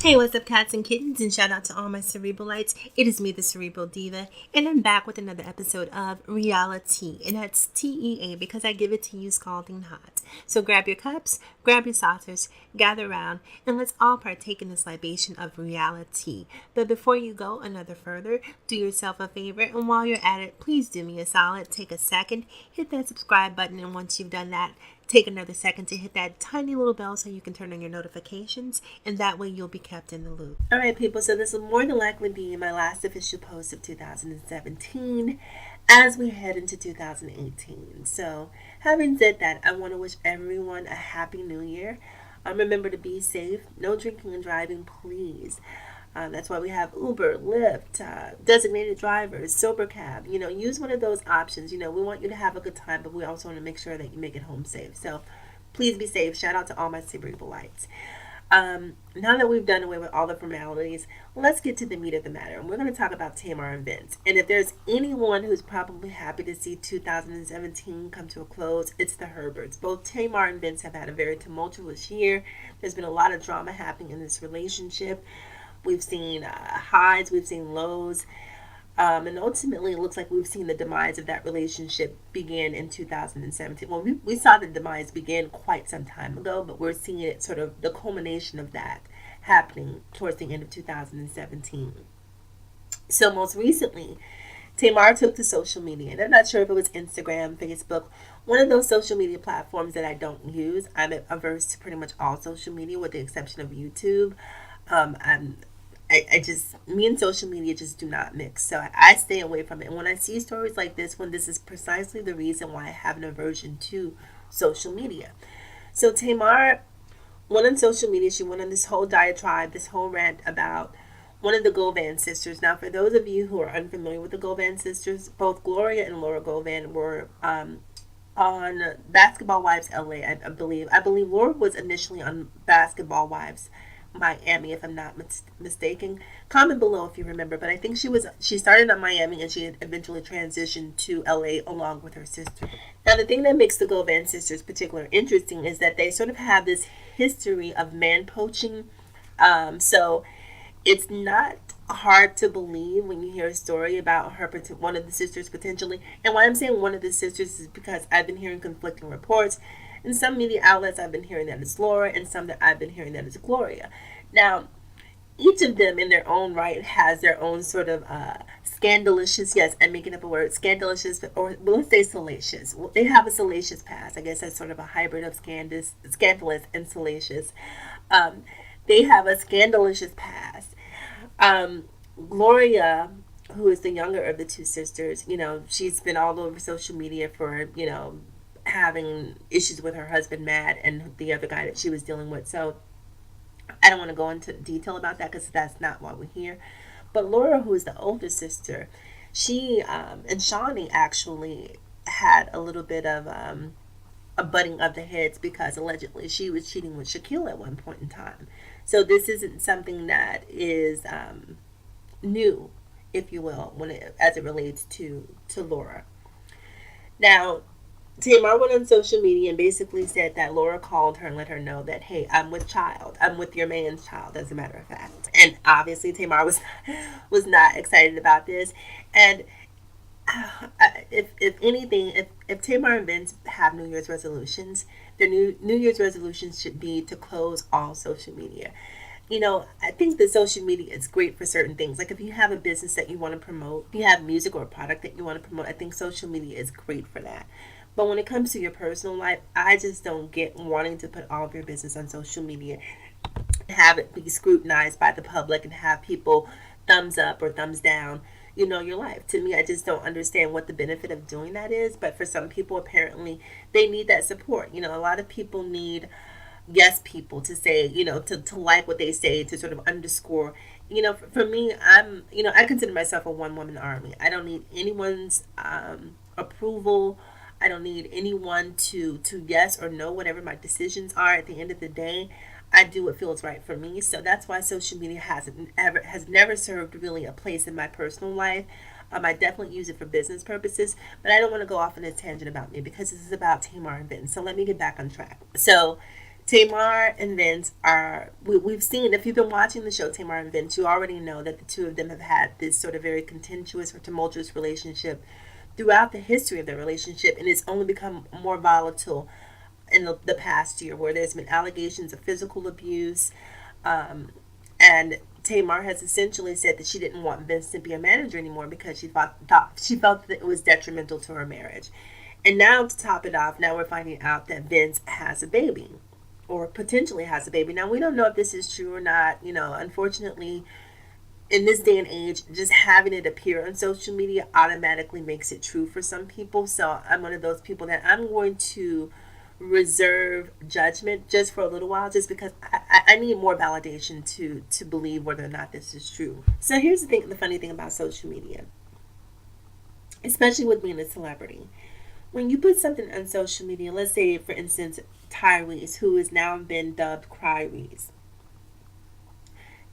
Hey, what's up, cats and kittens, and shout out to all my Cerebralites. It is me, the Cerebral Diva, and I'm back with another episode of RealiTEA, and that's TEA because I give it to you scalding hot. So grab your cups, grab your saucers, gather around, and let's all partake in this libation of RealiTEA. But before you go another further, do yourself a favor, and while you're at it, please do me a solid. Take a second, hit that subscribe button, and once you've done that, take another second to hit that tiny little bell so you can turn on your notifications, and that way you'll be kept in the loop. All right, people, so this will more than likely be my last official post of 2017 as we head into 2018. So having said that, I want to wish everyone a happy new year. Remember to be safe. No drinking and driving, please. That's why we have Uber, Lyft, designated drivers, sober cab. Use one of those options. We want you to have a good time, but we also want to make sure that you make it home safe. So please be safe. Shout out to all my Cerebralites. Now that we've done away with all the formalities, let's get to the meat of the matter. And we're going to talk about Tamar Vince. And if there's anyone who's probably happy to see 2017 come to a close, it's the Herberts. Both Tamar and Vince have had a very tumultuous year. There's been a lot of drama happening in this relationship. We've seen highs, we've seen lows, and ultimately it looks like we've seen the demise of that relationship begin in 2017. Well, we saw the demise begin quite some time ago, but we're seeing it sort of the culmination of that happening towards the end of 2017. So most recently, Tamar took to social media, and I'm not sure if it was Instagram, Facebook, one of those social media platforms that I don't use. I'm averse to pretty much all social media with the exception of YouTube. Me and social media just do not mix. So I stay away from it. And when I see stories like this one, this is precisely the reason why I have an aversion to social media. So Tamar went on social media. She went on this whole diatribe, this whole rant about one of the Govan sisters. Now, for those of you who are unfamiliar with the Govan sisters, both Gloria and Laura Govan were on Basketball Wives LA, I believe. I believe Laura was initially on Basketball Wives Miami, if I'm not mistaken. Comment below if you remember, but I think she started on Miami and she had eventually transitioned to LA along with her sister. Now, the thing that makes the Govan sisters particularly interesting is that they sort of have this history of man poaching. So it's not hard to believe when you hear a story about one of the sisters potentially. And why I'm saying one of the sisters is because I've been hearing conflicting reports. In some media outlets, I've been hearing that it's Laura, and some that I've been hearing that it's Gloria. Now, each of them in their own right has their own sort of scandalicious, yes, I'm making up a word, scandalicious, or let's say salacious. Well, they have a salacious past. I guess that's sort of a hybrid of scandalous and salacious. They have a scandalicious past. Gloria, who is the younger of the two sisters, she's been all over social media for, having issues with her husband, Matt, and the other guy that she was dealing with. So I don't want to go into detail about that because that's not why we're here. But Laura, who is the older sister, she and Shawnee actually had a little bit of a butting of the heads because allegedly she was cheating with Shaquille at one point in time. So this isn't something that is new, if you will, as it relates to Laura. Now, Tamar went on social media and basically said that Laura called her and let her know that, hey, I'm with child. I'm with your man's child, as a matter of fact. And obviously Tamar was not excited about this. And if anything, if Tamar and Vince have New Year's resolutions, their New Year's resolutions should be to close all social media. I think that social media is great for certain things. Like if you have a business that you want to promote, if you have music or a product that you want to promote, I think social media is great for that. But when it comes to your personal life, I just don't get wanting to put all of your business on social media, have it be scrutinized by the public and have people thumbs up or thumbs down, your life. To me, I just don't understand what the benefit of doing that is. But for some people, apparently, they need that support. A lot of people need yes people to say, to like what they say, to sort of underscore. For me, I consider myself a one-woman army. I don't need anyone's approval. I don't need anyone to yes or no whatever my decisions are. At the end of the day, I do what feels right for me. So that's why social media has never served really a place in my personal life. I definitely use it for business purposes, but I don't want to go off on a tangent about me because this is about Tamar and Vince. So let me get back on track. So Tamar and Vince are, we've seen, if you've been watching the show Tamar and Vince, you already know that the two of them have had this sort of very contentious or tumultuous relationship throughout the history of their relationship, and it's only become more volatile in the past year, where there's been allegations of physical abuse, and Tamar has essentially said that she didn't want Vince to be a manager anymore because she felt that it was detrimental to her marriage. And now, to top it off, now we're finding out that Vince has a baby, or potentially has a baby. Now, we don't know if this is true or not. Unfortunately, in this day and age, just having it appear on social media automatically makes it true for some people. So I'm one of those people that I'm going to reserve judgment just for a little while, just because I need more validation to believe whether or not this is true. So here's the funny thing about social media, especially with being a celebrity. When you put something on social media, let's say, for instance, Tyrese, who has now been dubbed Cryreese.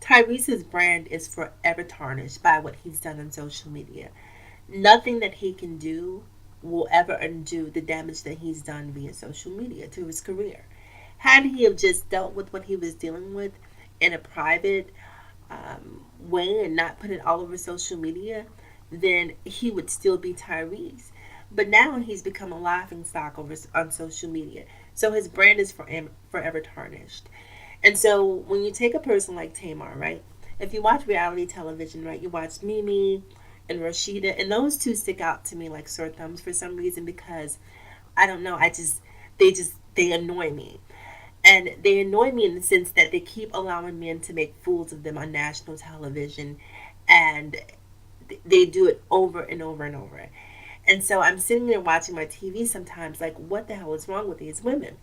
Tyrese's brand is forever tarnished by what he's done on social media. Nothing that he can do will ever undo the damage that he's done via social media to his career. Had he have just dealt with what he was dealing with in a private way and not put it all over social media, then he would still be Tyrese. But now he's become a laughing stock on social media. So his brand is forever tarnished. And so when you take a person like Tamar, right? If you watch reality television, right, you watch Mimi and Rashida, and those two stick out to me like sore thumbs for some reason, because I don't know, they annoy me. And they annoy me in the sense that they keep allowing men to make fools of them on national television, and they do it over and over and over. And so I'm sitting there watching my TV sometimes like, what the hell is wrong with these women?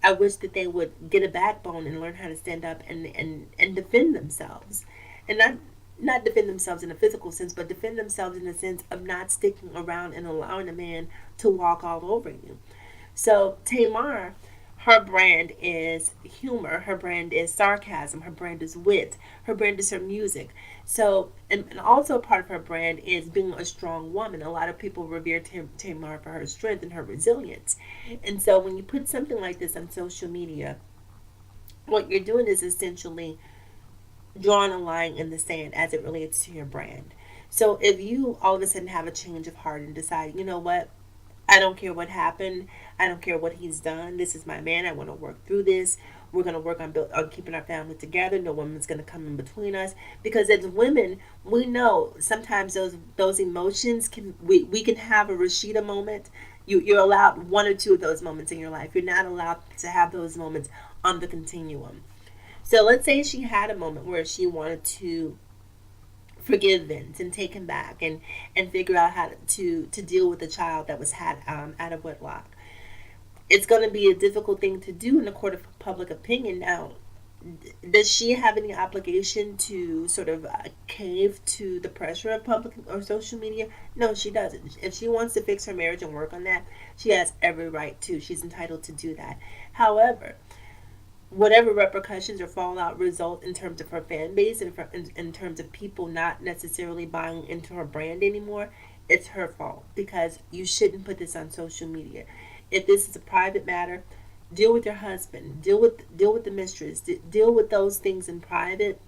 I wish that they would get a backbone and learn how to stand up and defend themselves. And not defend themselves in a physical sense, but defend themselves in the sense of not sticking around and allowing a man to walk all over you. So Tamar, her brand is humor, her brand is sarcasm, her brand is wit, her brand is her music. So, and also part of her brand is being a strong woman. A lot of people revere Tamar for her strength and her resilience. And so when you put something like this on social media, what you're doing is essentially drawing a line in the sand as it relates to your brand. So if you all of a sudden have a change of heart and decide, you know what, I don't care what happened. I don't care what he's done. This is my man. I want to work through this. We're going to work on keeping our family together. No woman's going to come in between us. Because as women, we know sometimes those emotions we can have a Rashida moment. You're allowed one or two of those moments in your life. You're not allowed to have those moments on the continuum. So let's say she had a moment where she wanted to forgive Vince and take him back and figure out how to deal with the child that was had out of wedlock. It's going to be a difficult thing to do in a court of public opinion. Now, does she have any obligation to sort of cave to the pressure of public or social media? No, she doesn't. If she wants to fix her marriage and work on that, she has every right to. She's entitled to do that. However, whatever repercussions or fallout result in terms of her fan base and in terms of people not necessarily buying into her brand anymore, it's her fault, because you shouldn't put this on social media. If this is a private matter, deal with your husband, deal with the mistress, deal with those things in private.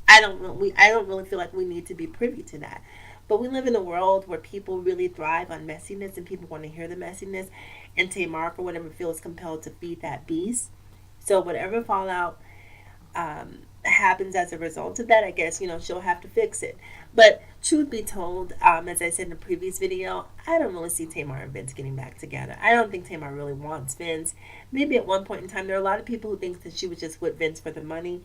I don't really feel like we need to be privy to that. But we live in a world where people really thrive on messiness, and people want to hear the messiness. And Tamar, for whatever, feels compelled to feed that beast. So whatever fallout happens as a result of that, I guess, she'll have to fix it. But truth be told, as I said in the previous video, I don't really see Tamar and Vince getting back together. I don't think Tamar really wants Vince. Maybe at one point in time, there are a lot of people who think that she was just with Vince for the money.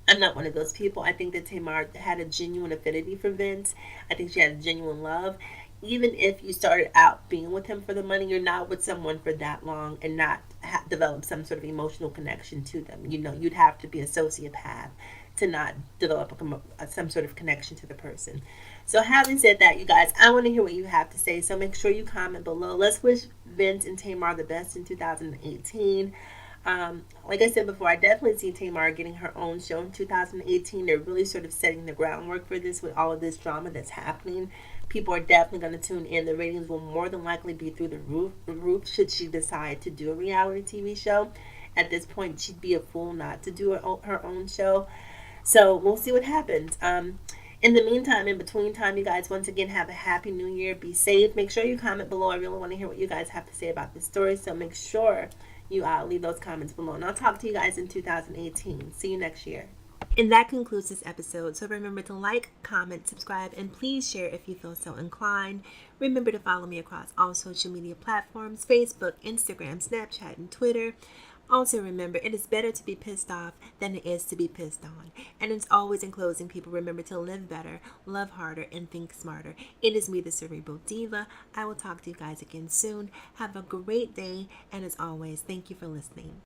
I'm not one of those people. I think that Tamar had a genuine affinity for Vince. I think she had a genuine love. Even if you started out being with him for the money, you're not with someone for that long and not develop some sort of emotional connection to them. You'd have to be a sociopath to not develop some sort of connection to the person. So having said that, you guys, I want to hear what you have to say. So make sure you comment below. Let's wish Vince and Tamar the best in 2018. Like I said before, I definitely see Tamar getting her own show in 2018. They're really sort of setting the groundwork for this with all of this drama that's happening. People are definitely going to tune in. The ratings will more than likely be through the roof should she decide to do a reality TV show. at this point she'd be a fool not to do her own show. So we'll see what happens. In the meantime, in between time, you guys, once again, have a happy new year. Be safe. Make sure you comment below. I really want to hear what you guys have to say about this story. So make sure you leave those comments below. And I'll talk to you guys in 2018. See you next year. And that concludes this episode. So remember to like, comment, subscribe, and please share if you feel so inclined. Remember to follow me across all social media platforms: Facebook, Instagram, Snapchat, and Twitter. Also remember, it is better to be pissed off than it is to be pissed on. And it's always, in closing, people, remember to live better, love harder, and think smarter. It is me, the Cerebral Diva. I will talk to you guys again soon. Have a great day. And as always, thank you for listening.